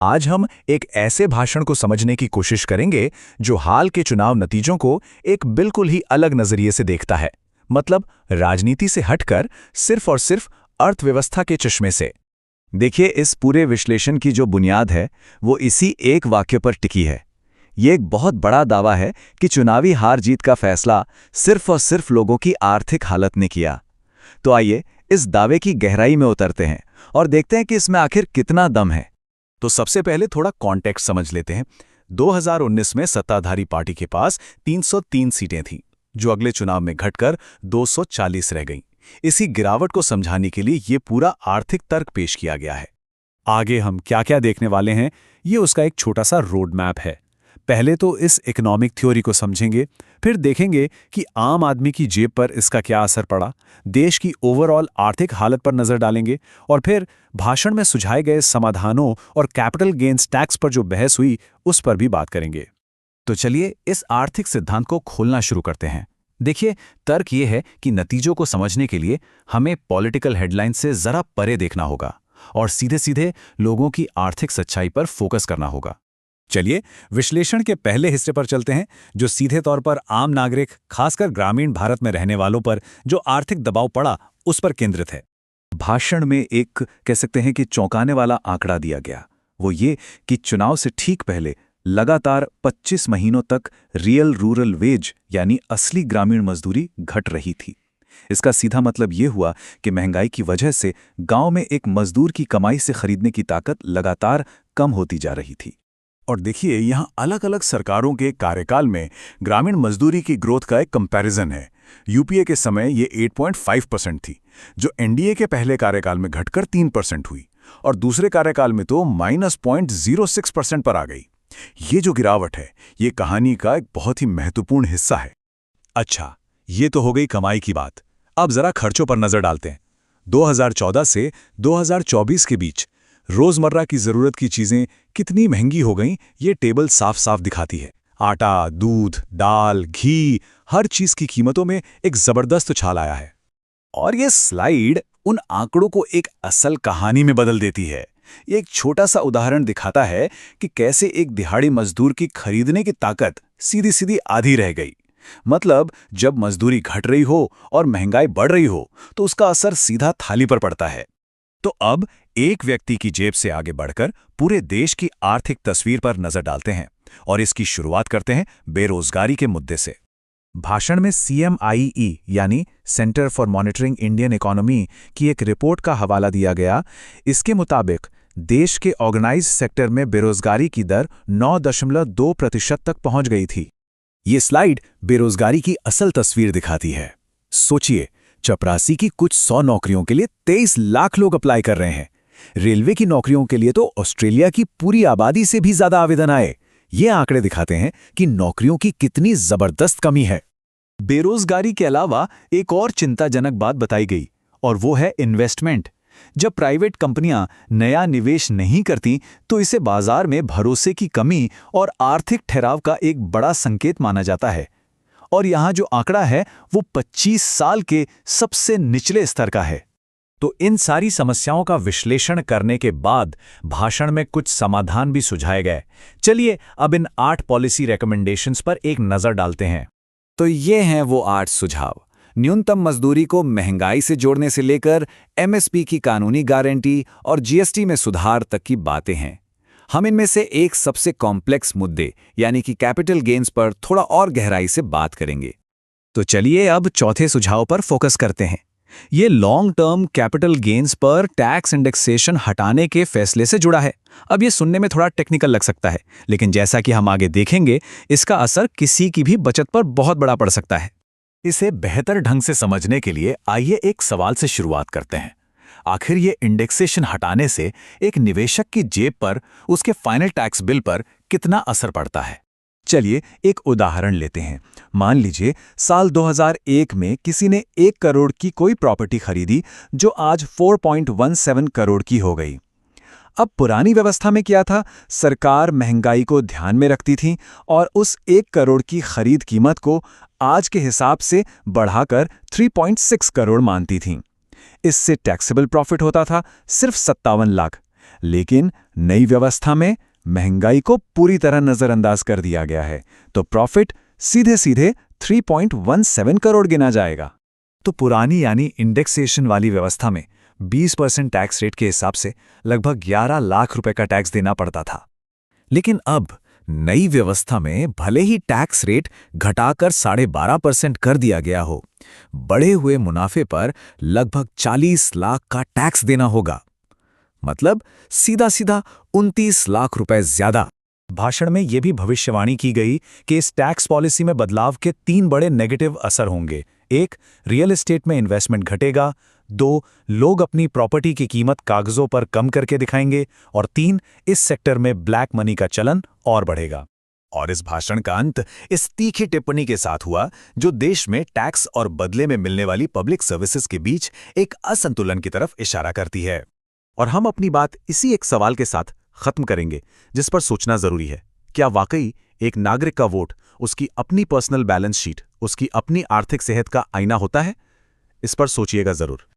आज हम एक ऐसे भाषण को समझने की कोशिश करेंगे जो हाल के चुनाव नतीजों को एक बिल्कुल ही अलग नजरिए से देखता है। मतलब राजनीति से हटकर सिर्फ और सिर्फ अर्थव्यवस्था के चश्मे से। देखिए, इस पूरे विश्लेषण की जो बुनियाद है वो इसी एक वाक्य पर टिकी है। ये एक बहुत बड़ा दावा है कि चुनावी हार जीत का फैसला सिर्फ और सिर्फ लोगों की आर्थिक हालत ने किया। तो आइए इस दावे की गहराई में उतरते हैं और देखते हैं कि इसमें आखिर कितना दम है। तो सबसे पहले थोड़ा कॉन्टेक्स्ट समझ लेते हैं। 2019 में सत्ताधारी पार्टी के पास 303 सीटें थीं, जो अगले चुनाव में घटकर 240 रह गईं। इसी गिरावट को समझाने के लिए ये पूरा आर्थिक तर्क पेश किया गया है। आगे हम क्या क्या देखने वाले हैं, ये उसका एक छोटा सा रोड मैप है। पहले तो इस इकोनॉमिक थ्योरी को समझेंगे, फिर देखेंगे कि आम आदमी की जेब पर इसका क्या असर पड़ा, देश की ओवरऑल आर्थिक हालत पर नजर डालेंगे, और फिर भाषण में सुझाए गए समाधानों और कैपिटल गेन्स टैक्स पर जो बहस हुई उस पर भी बात करेंगे। तो चलिए इस आर्थिक सिद्धांत को खोलना शुरू करते हैं। देखिए, तर्क ये है कि नतीजों को समझने के लिए हमें पॉलिटिकल हेडलाइन से जरा परे देखना होगा और सीधे सीधे लोगों की आर्थिक सच्चाई पर फोकस करना होगा। चलिए विश्लेषण के पहले हिस्से पर चलते हैं, जो सीधे तौर पर आम नागरिक, खासकर ग्रामीण भारत में रहने वालों पर जो आर्थिक दबाव पड़ा उस पर केंद्रित है। भाषण में एक कह सकते हैं कि चौंकाने वाला आंकड़ा दिया गया, वो ये कि चुनाव से ठीक पहले लगातार 25 महीनों तक रियल रूरल वेज यानी असली ग्रामीण मजदूरी घट रही थी। इसका सीधा मतलब ये हुआ कि महंगाई की वजह से गांव में एक मजदूर की कमाई से खरीदने की ताकत लगातार कम होती जा रही थी। और देखिए, यहाँ अलग अलग सरकारों के कार्यकाल में ग्रामीण मजदूरी की ग्रोथ का एक कंपैरिजन है। यूपीए के समय ये 8.5% थी, जो एनडीए के पहले कार्यकाल में घटकर 3% हुई, और दूसरे कार्यकाल में तो -0.06% पर आ गई। ये जो गिरावट है, ये कहानी का एक बहुत ही महत्वपूर्ण हिस्सा है। अच्छा, ये तो हो गई कमाई की बात। अब जरा खर्चों पर नजर डालते हैं। 2014 से 2024 के बीच रोजमर्रा की जरूरत की चीजें कितनी महंगी हो गईं, ये टेबल साफ साफ दिखाती है। आटा, दूध, दाल, घी, हर चीज की कीमतों में एक जबरदस्त उछाल आया है। और ये स्लाइड उन आंकड़ों को एक असल कहानी में बदल देती है। ये एक छोटा सा उदाहरण दिखाता है कि कैसे एक दिहाड़ी मजदूर की खरीदने की ताकत सीधी सीधी आधी रह गई। मतलब जब मजदूरी घट रही हो और महंगाई बढ़ रही हो तो उसका असर सीधा थाली पर पड़ता है। तो अब एक व्यक्ति की जेब से आगे बढ़कर पूरे देश की आर्थिक तस्वीर पर नजर डालते हैं, और इसकी शुरुआत करते हैं बेरोजगारी के मुद्दे से। भाषण में CMIE यानी centre for monitoring Indian economy की एक रिपोर्ट का हवाला दिया गया। इसके मुताबिक देश के ऑर्गेनाइज्ड सेक्टर में बेरोजगारी की दर 9.2% तक पहुंच गई थी। ये स्लाइड बेरोजगारी की असल तस्वीर दिखाती है। सोचिए, चपरासी की कुछ 100 नौकरियों के लिए 23 लाख लोग अप्लाई कर रहे हैं। रेलवे की नौकरियों के लिए तो ऑस्ट्रेलिया की पूरी आबादी से भी ज्यादा आवेदन आए। ये आंकड़े दिखाते हैं कि नौकरियों की कितनी जबरदस्त कमी है। बेरोजगारी के अलावा एक और चिंताजनक बात बताई गई, और वो है इन्वेस्टमेंट। जब प्राइवेट कंपनियां नया निवेश नहीं करती तो इसे बाजार में भरोसे की कमी और आर्थिक ठहराव का एक बड़ा संकेत माना जाता है। और यहाँ जो आंकड़ा है वो 25 साल के सबसे निचले स्तर का है। तो इन सारी समस्याओं का विश्लेषण करने के बाद भाषण में कुछ समाधान भी सुझाए गए। चलिए अब इन 8 पॉलिसी रिकमेंडेशंस पर एक नजर डालते हैं। तो ये हैं वो 8 सुझाव। न्यूनतम मजदूरी को महंगाई से जोड़ने से लेकर MSP की कानूनी गारंटी और GST में सुधार तक की बातें हैं। हम इनमें से एक सबसे कॉम्प्लेक्स मुद्दे यानी कि कैपिटल गेन्स पर थोड़ा और गहराई से बात करेंगे। तो चलिए अब चौथे सुझाव पर फोकस करते हैं। ये लॉन्ग टर्म कैपिटल गेन्स पर टैक्स इंडेक्सेशन हटाने के फैसले से जुड़ा है। अब ये सुनने में थोड़ा टेक्निकल लग सकता है, लेकिन जैसा कि हम आगे देखेंगे, इसका असर किसी की भी बचत पर बहुत बड़ा पड़ सकता है। इसे बेहतर ढंग से समझने के लिए आइए एक सवाल से शुरुआत करते हैं। आखिर ये इंडेक्सेशन हटाने से एक निवेशक की जेब पर, उसके फाइनल टैक्स बिल पर कितना असर पड़ता है? चलिए एक उदाहरण लेते हैं। मान लीजिए साल 2001 में किसी ने 1 करोड़ की कोई प्रॉपर्टी खरीदी, जो आज 4.17 करोड़ की हो गई। अब पुरानी व्यवस्था में क्या था? सरकार महंगाई को ध्यान में रखती थी और उस 1 करोड़ की खरीद कीमत को आज के हिसाब से बढ़ाकर 3.6 करोड़ मानती थी। इससे टैक्सेबल प्रॉफिट होता था सिर्फ 57 लाख। लेकिन नई व्यवस्था में महंगाई को पूरी तरह नजरअंदाज कर दिया गया है, तो प्रॉफिट सीधे सीधे 3.17 करोड़ गिना जाएगा। तो पुरानी यानी इंडेक्सेशन वाली व्यवस्था में 20% टैक्स रेट के हिसाब से लगभग 11 लाख रुपए का टैक्स देना पड़ता था। लेकिन अब नई व्यवस्था में भले ही टैक्स रेट घटाकर 12.5% कर दिया गया हो, बढ़े हुए मुनाफे पर लगभग 40 लाख का टैक्स देना होगा। मतलब सीधा सीधा 29 लाख रुपए ज्यादा। भाषण में यह भी भविष्यवाणी की गई कि इस टैक्स पॉलिसी में बदलाव के 3 बड़े नेगेटिव असर होंगे। 1, रियल एस्टेट में इन्वेस्टमेंट घटेगा। 2, लोग अपनी प्रॉपर्टी की कीमत कागजों पर कम करके दिखाएंगे। और 3, इस सेक्टर में ब्लैक मनी का चलन और बढ़ेगा। और इस भाषण का अंत इस तीखी टिप्पणी के साथ हुआ, जो देश में टैक्स और बदले में मिलने वाली पब्लिक सर्विसेज के बीच एक असंतुलन की तरफ इशारा करती है। और हम अपनी बात इसी एक सवाल के साथ खत्म करेंगे, जिस पर सोचना जरूरी है। क्या वाकई एक नागरिक का वोट, उसकी अपनी पर्सनल बैलेंस शीट, उसकी अपनी आर्थिक सेहत का आईना होता है? इस पर सोचिएगा जरूर।